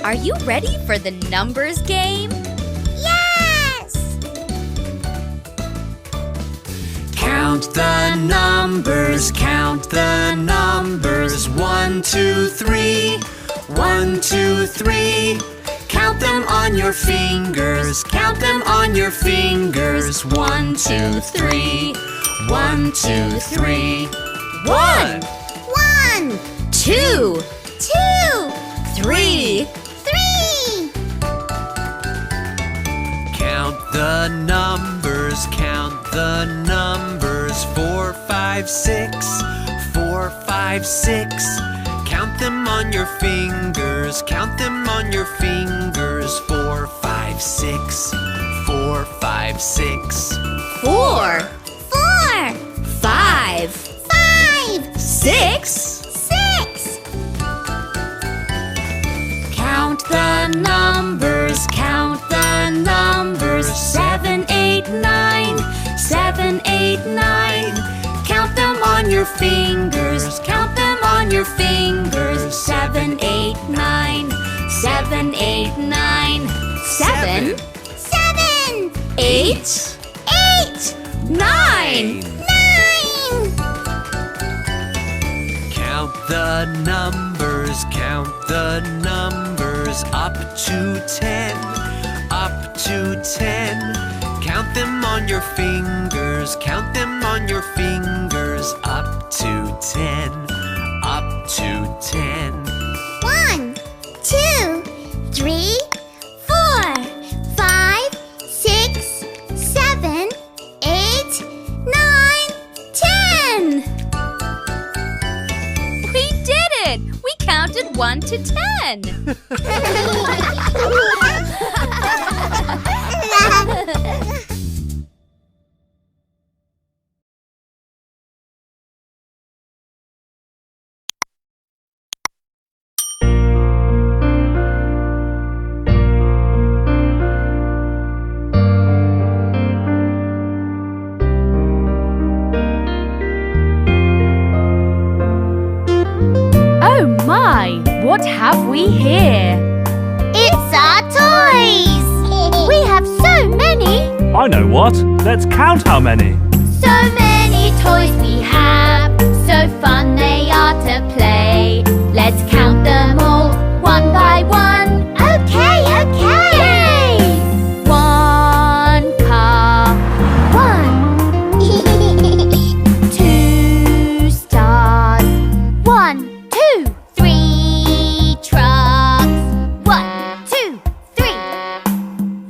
Are you ready for the numbers game? Yes! Count the numbers, count the numbers. 1, 2, 3. 1, 2, 3. Count them on your fingers, count them on your fingers. 1, 2, 3. 1, 2, 3. 1, 1, 2, 2, 3. 3. Count the numbers, count the numbers. 4, 5, 6. 4, 5, 6. Count them on your fingers, count them on your fingers. 4, 5, 6. 4, 5, 6. 4, 4, 5, 5, 6. 6. Count the numbers, count the numbers. 7, 8, 9. 7, 8, 9. Count them on your fingers, count them on your fingers. 7, 8, 9. 7, 8, 9. 7, 7, 8, 8, 9. 9. Count the numbers, count the numbers. Up to 10, up to 10. Count them on your fingers, count them on your fingers. Up to 10, up to 10. 1, 2, 3, 4, 5, 6, 7, 8, 9, 10. We did it! We counted 1 to 10. Oh my! What have we here? It's our toys! We have so many! I know what. Let's count how many. So many toys we have, so fun they are to play. Let's count them all, one by one. Okay, okay! One car, 1. 2 stars, 1, 2, 3 trucks, 1, 2, 3.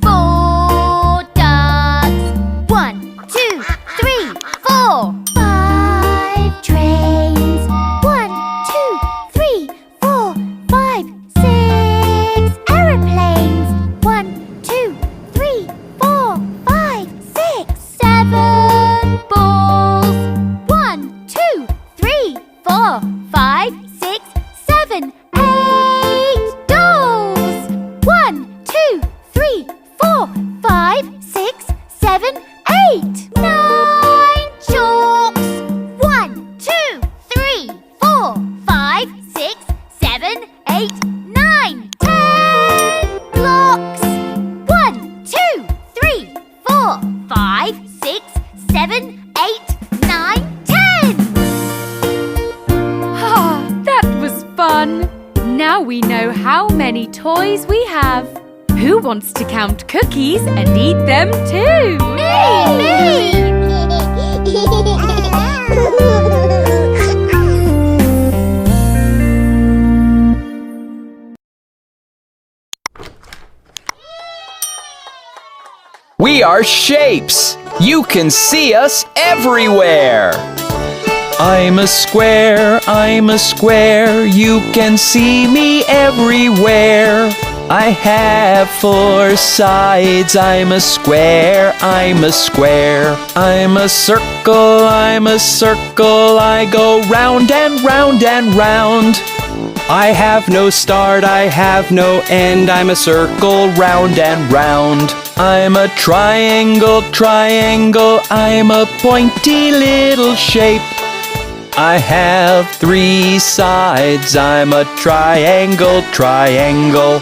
4 ducks, 1, 2, 3, 4. 5 trains, 1, 2, 3, 4, 5, 6 aeroplanes, 1, 2, 3, 4, 5, 6. 7 balls, 1, 2, 3, 4, 5, 6, 7, 8 dolls. 1, 2, 3, 4, 5, 6, 7, 8. 9 chalks. 1, 2, 3, 4, 5, 6, 7, 8, 9. 10 blocks. 1, 2, 3, 4, 5, 6, 7, 8, 9, 10. Ah, that was fun! Now we know how many toys we have. Who wants to count cookies and eat them too? Me! We are shapes. You can see us everywhere. I'm a square, I'm a square. You can see me everywhere. I have 4 sides. I'm a square, I'm a square. I'm a circle, I'm a circle. I go round and round and round. I have no start, I have no end. I'm a circle round and round. I'm a triangle, triangle. I'm a pointy little shape. I have 3 sides. I'm a triangle, triangle.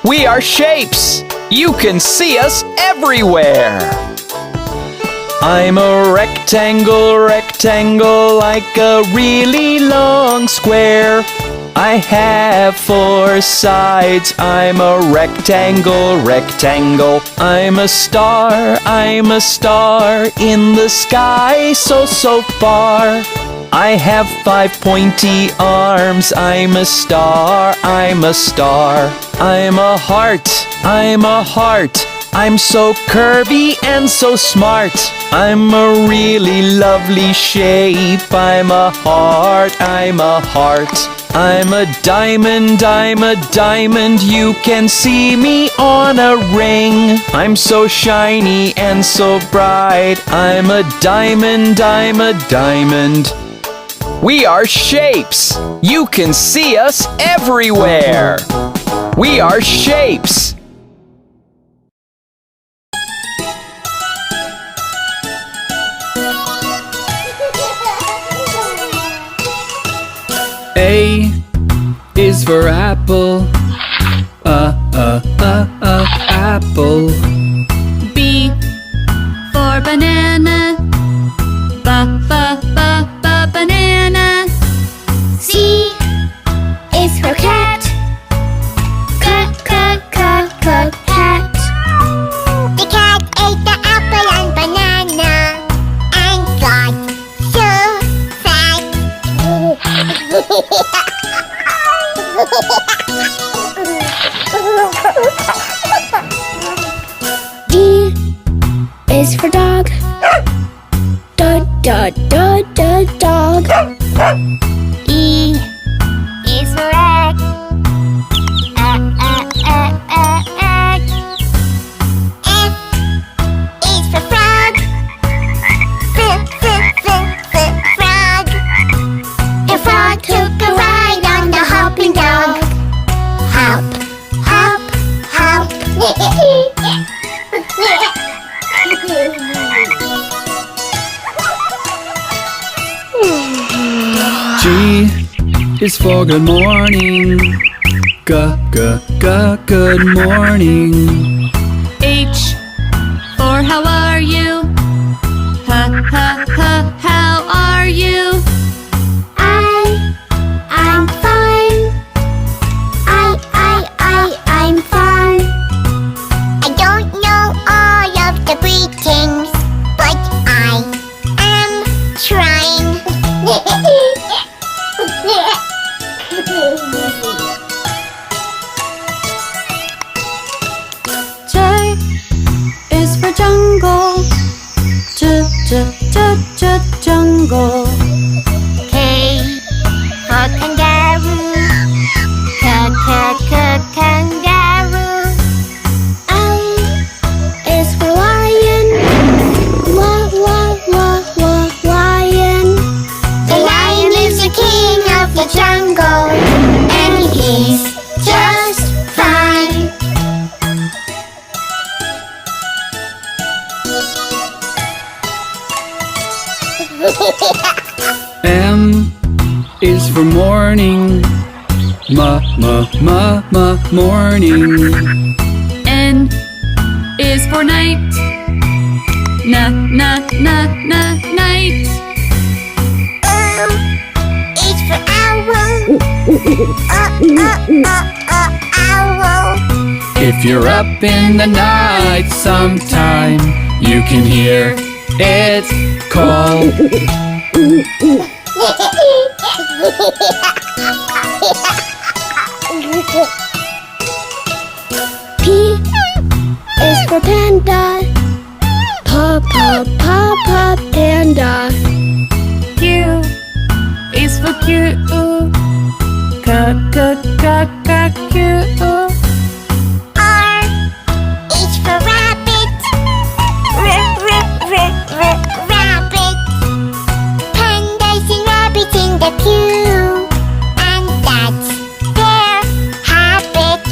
We are shapes. You can see us everywhere. I'm a rectangle, rectangle, like a really long square. I have 4 sides. I'm a rectangle, rectangle. I'm a star in the sky, so far. I have 5 pointy arms. I'm a star, I'm a star. I'm a heart, I'm a heart. I'm so curvy and so smart. I'm a really lovely shape. I'm a heart, I'm a heart. I'm a diamond, I'm a diamond. You can see me on a ring. I'm so shiny and so bright. I'm a diamond, I'm a diamond. We are shapes. You can see us everywhere. We are shapes. A is for apple. Apple. B for banana. Banana. C is for cat. Cat. The cat ate the apple and banana and got so fat. D is for dog. Dog. E is for egg. Egg. F is for frog. Frog. The frog took a ride on the hopping dog. Hop. G is for good morning. Good morning. H for how are you? How are you? I'm fine. I'm fine. I don't know all of the greetings, but I am trying. J is for jungle. Jungle. K for kangaroo. Kangaroo. L is for lion. Lion. The lion is the king of the jungle, and he's just fine. M is for morning. Morning. N is for night. Night. O is for owl. Owl. If you're up in the night sometime, you can hear it call. P is for panda. Panda. Q is for cute. Cute. R is for rabbit. Rabbit. Pandas and rabbits in the queue, and that's their habit.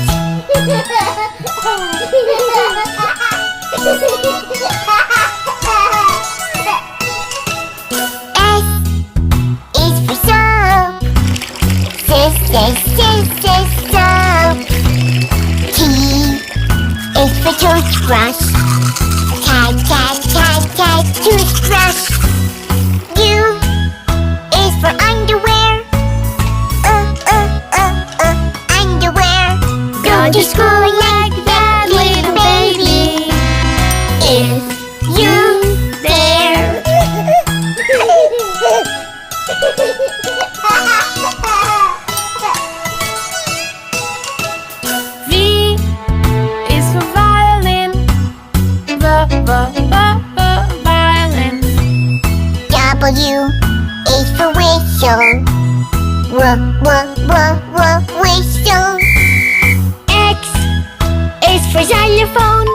S is T is for toothbrush. Cat, toothbrush. U is for underwear. Underwear. Go to school like that, little baby. Is you there? V is for violin. Violin. W is for whistle. Whistle. X is for xylophone.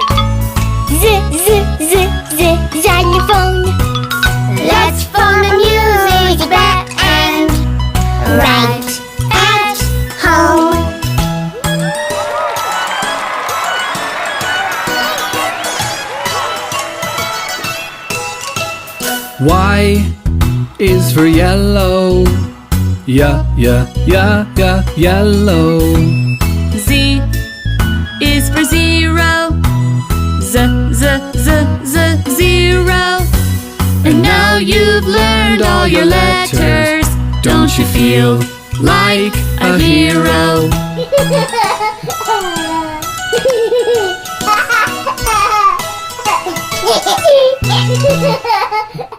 Xylophone. Let's phone the music back and right at home. Y is for yellow. Yellow. Z is for zero. Zero. And now you've learned all your letters. Don't you feel like a hero? Ha